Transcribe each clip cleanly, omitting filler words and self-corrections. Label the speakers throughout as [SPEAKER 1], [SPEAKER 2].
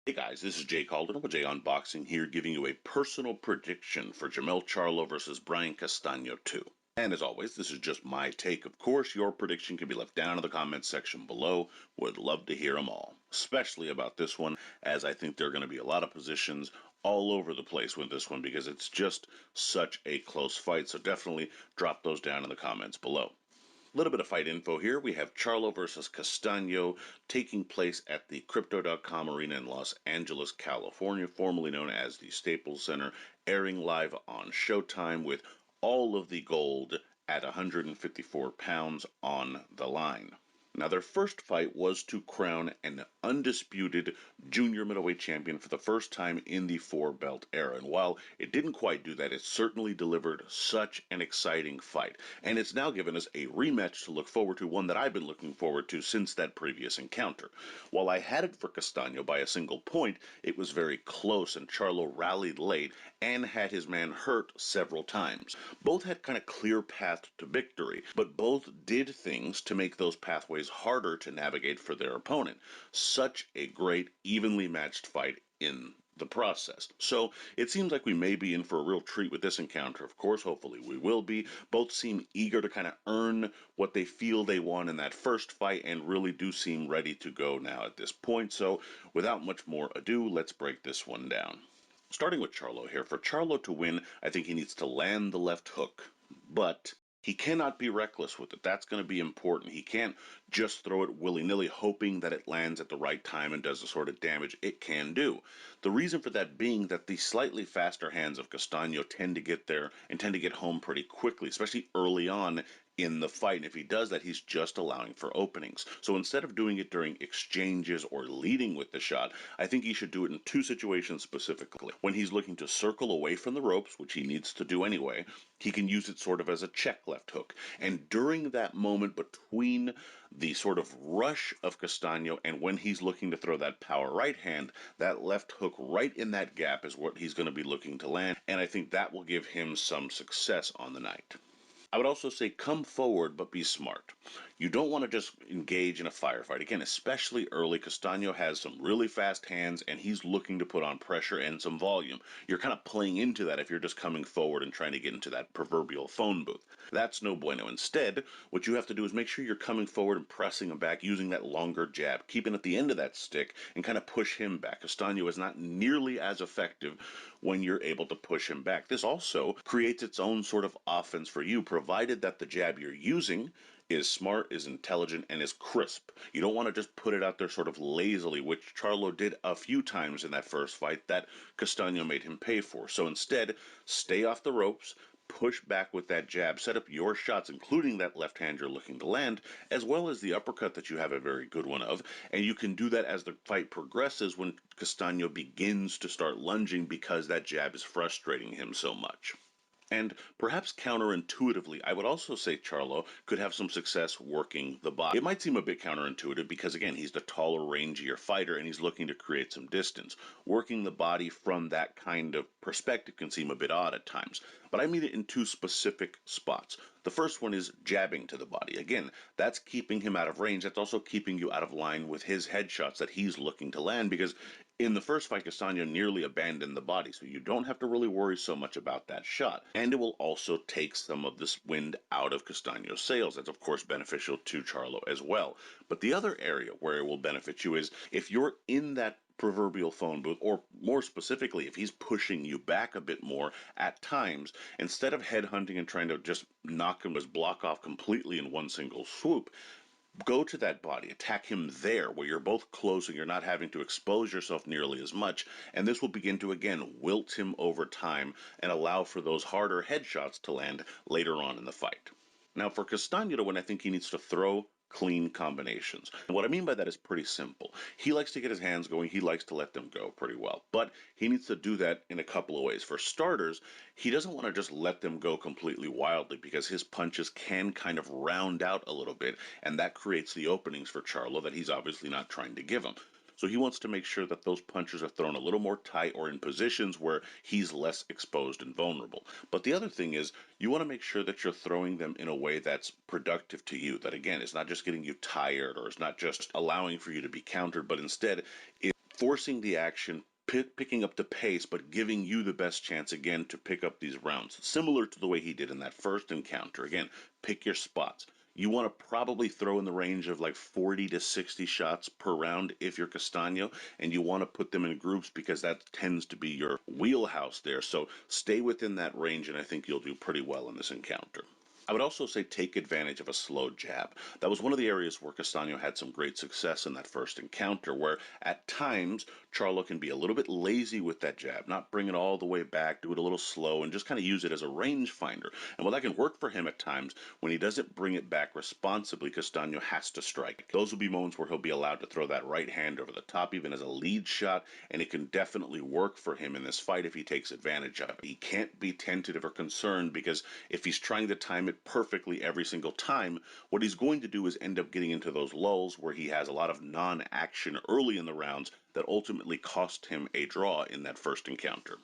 [SPEAKER 1] Hey guys, this is Jay Calden with Jay Unboxing here, giving you a personal prediction for Jermell Charlo versus Brian Castano 2. And as always, this is just my take. Of course, your prediction can be left down in the comments section below. Would love to hear them all, especially about this one, as I think there are going to be a lot of positions all over the place with this one because it's just such a close fight. So definitely drop those down in the comments below. A little bit of fight info here. We have Charlo versus Castano taking place at the Crypto.com Arena in Los Angeles, California, formerly known as the Staples Center, airing live on Showtime with all of the gold at 154 pounds on the line. Now, their first fight was to crown an undisputed junior middleweight champion for the first time in the four-belt era. And while it didn't quite do that, it certainly delivered such an exciting fight. And it's now given us a rematch to look forward to, one that I've been looking forward to since that previous encounter. While I had it for Castano by a single point, it was very close, and Charlo rallied late and had his man hurt several times. Both had kind of clear path to victory, but both did things to make those pathways harder to navigate for their opponent. Such a great, evenly matched fight in the process. So it seems like we may be in for a real treat with this encounter. Of course, hopefully we will be. Both seem eager to kind of earn what they feel they won in that first fight and really do seem ready to go now at this point. So without much more ado, let's break this one down. Starting with Charlo here. For Charlo to win, I think he needs to land the left hook, but he cannot be reckless with it. That's going to be important. He can't just throw it willy-nilly hoping that it lands at the right time and does the sort of damage it can do. The reason for that being that the slightly faster hands of Castano tend to get there and tend to get home pretty quickly, especially early on in the fight. And if he does that, he's just allowing for openings. So instead of doing it during exchanges or leading with the shot, I think he should do it in two situations specifically. When he's looking to circle away from the ropes, which he needs to do anyway, he can use it sort of as a check left hook. And during that moment between the sort of rush of Castano and when he's looking to throw that power right hand, that left hook right in that gap is what he's going to be looking to land. And I think that will give him some success on the night. I would also say come forward, but be smart. You don't want to just engage in a firefight. Again, especially early, Castano has some really fast hands, and he's looking to put on pressure and some volume. You're kind of playing into that if you're just coming forward and trying to get into that proverbial phone booth. That's no bueno. Instead, what you have to do is make sure you're coming forward and pressing him back using that longer jab, keeping at the end of that stick, and kind of push him back. Castano is not nearly as effective when you're able to push him back. This also creates its own sort of offense for you, provided that the jab you're using is smart, is intelligent, and is crisp. You don't want to just put it out there sort of lazily, which Charlo did a few times in that first fight that Castano made him pay for. So instead, stay off the ropes, push back with that jab, set up your shots, including that left hand you're looking to land, as well as the uppercut that you have a very good one of, and you can do that as the fight progresses when Castano begins to start lunging because that jab is frustrating him so much. And perhaps counterintuitively, I would also say Charlo could have some success working the body. It might seem a bit counterintuitive because, again, he's the taller, rangier fighter and he's looking to create some distance. Working the body from that kind of perspective can seem a bit odd at times, but I mean it in two specific spots. The first one is jabbing to the body. Again, that's keeping him out of range. That's also keeping you out of line with his headshots that he's looking to land, because in the first fight, Castano nearly abandoned the body, so you don't have to really worry so much about that shot. And it will also take some of this wind out of Castano's sails. That's, of course, beneficial to Charlo as well. But the other area where it will benefit you is if you're in that proverbial phone booth, or more specifically, if he's pushing you back a bit more at times, instead of headhunting and trying to just knock him as block off completely in one single swoop, go to that body, attack him there where you're both close and you're not having to expose yourself nearly as much, and this will begin to, again, wilt him over time and allow for those harder headshots to land later on in the fight. Now, for Castano to win, I think he needs to throw clean combinations. And what I mean by that is pretty simple. He likes to get his hands going. He likes to let them go pretty well. But he needs to do that in a couple of ways. For starters, he doesn't want to just let them go completely wildly because his punches can kind of round out a little bit, and that creates the openings for Charlo that he's obviously not trying to give him. So he wants to make sure that those punches are thrown a little more tight or in positions where he's less exposed and vulnerable. But the other thing is you want to make sure that you're throwing them in a way that's productive to you. That, again, is not just getting you tired or it's not just allowing for you to be countered, but instead forcing the action, picking up the pace, but giving you the best chance again to pick up these rounds. Similar to the way he did in that first encounter. Again, pick your spots. You want to probably throw in the range of like 40 to 60 shots per round if you're Castano, and you want to put them in groups because that tends to be your wheelhouse there. So stay within that range, and I think you'll do pretty well in this encounter. I would also say take advantage of a slow jab. That was one of the areas where Castano had some great success in that first encounter, where at times Charlo can be a little bit lazy with that jab, not bring it all the way back, do it a little slow, and just kind of use it as a range finder. And while that can work for him at times, when he doesn't bring it back responsibly, Castano has to strike. Those will be moments where he'll be allowed to throw that right hand over the top, even as a lead shot, and it can definitely work for him in this fight if he takes advantage of it. He can't be tentative or concerned, because if he's trying to time it perfectly every single time, what he's going to do is end up getting into those lulls where he has a lot of non-action early in the rounds that ultimately cost him a draw in that first encounter.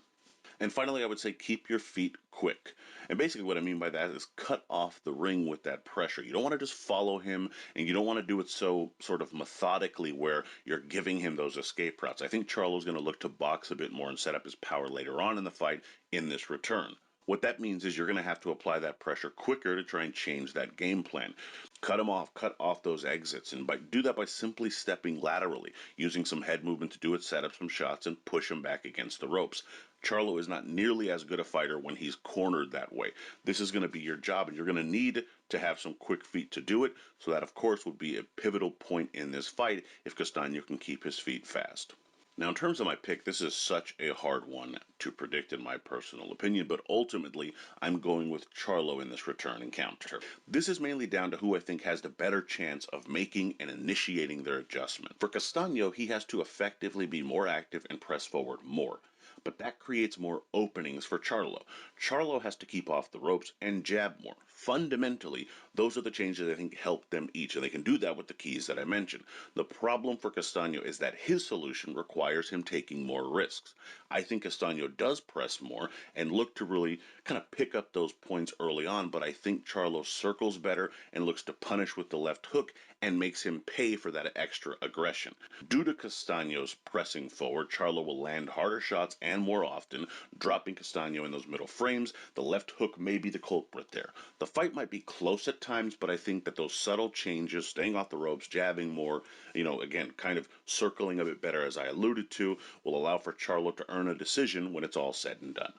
[SPEAKER 1] And finally, I would say keep your feet quick. And basically what I mean by that is cut off the ring with that pressure. You don't want to just follow him, and you don't want to do it so sort of methodically where you're giving him those escape routes. I think Charlo's going to look to box a bit more and set up his power later on in the fight in this return. What that means is you're going to have to apply that pressure quicker to try and change that game plan. Cut off those exits, and do that by simply stepping laterally, using some head movement to do it, set up some shots, and push him back against the ropes. Charlo is not nearly as good a fighter when he's cornered that way. This is going to be your job, and you're going to need to have some quick feet to do it, so that, of course, would be a pivotal point in this fight if Castano can keep his feet fast. Now, in terms of my pick, this is such a hard one to predict in my personal opinion, but ultimately, I'm going with Charlo in this return encounter. This is mainly down to who I think has the better chance of making and initiating their adjustment. For Castano, he has to effectively be more active and press forward more. But that creates more openings for Charlo. Charlo has to keep off the ropes and jab more. Fundamentally, those are the changes I think help them each, and they can do that with the keys that I mentioned. The problem for Castano is that his solution requires him taking more risks. I think Castano does press more and look to really kind of pick up those points early on, but I think Charlo circles better and looks to punish with the left hook and makes him pay for that extra aggression. Due to Castano's pressing forward, Charlo will land harder shots and more often, dropping Castano in those middle frames. The left hook may be the culprit there. The fight might be close at times, but I think that those subtle changes, staying off the ropes, jabbing more, again, kind of circling a bit better as I alluded to, will allow for Charlo to earn a decision when it's all said and done.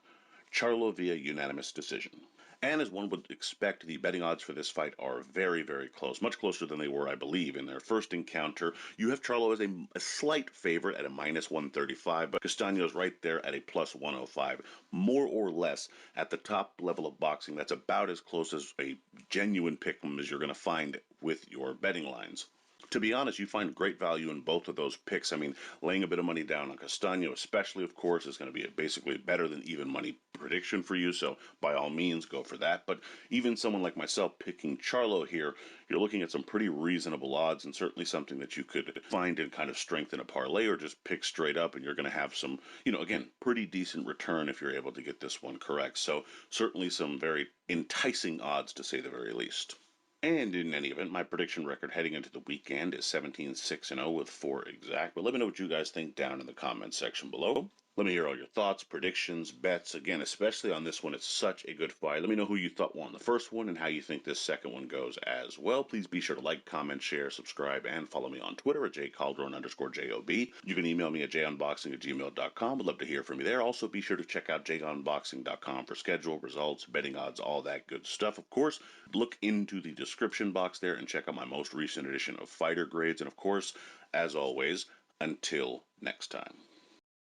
[SPEAKER 1] Charlo via unanimous decision. And as one would expect, the betting odds for this fight are very, very close, much closer than they were, I believe, in their first encounter. You have Charlo as a slight favorite at a minus 135, but Castano's right there at a plus 105. More or less at the top level of boxing, that's about as close as a genuine pick'em as you're going to find with your betting lines. To be honest, you find great value in both of those picks. I mean, laying a bit of money down on Castano, especially, of course, is going to be basically better than even money prediction for you. So by all means, go for that. But even someone like myself picking Charlo here, you're looking at some pretty reasonable odds, and certainly something that you could find and kind of strengthen a parlay or just pick straight up, and you're going to have some, again, pretty decent return if you're able to get this one correct. So certainly some very enticing odds, to say the very least. And in any event, my prediction record heading into the weekend is 17-6-0 with 4 exact. But let me know what you guys think down in the comments section below. Let me hear all your thoughts, predictions, bets. Again, especially on this one, it's such a good fight. Let me know who you thought won the first one and how you think this second one goes as well. Please be sure to like, comment, share, subscribe, and follow me on Twitter at jcaldron_JOB. You can email me at junboxing@gmail.com. I'd love to hear from you there. Also, be sure to check out junboxing.com for schedule, results, betting odds, all that good stuff. Of course, look into the description box there and check out my most recent edition of Fighter Grades. And of course, as always, until next time.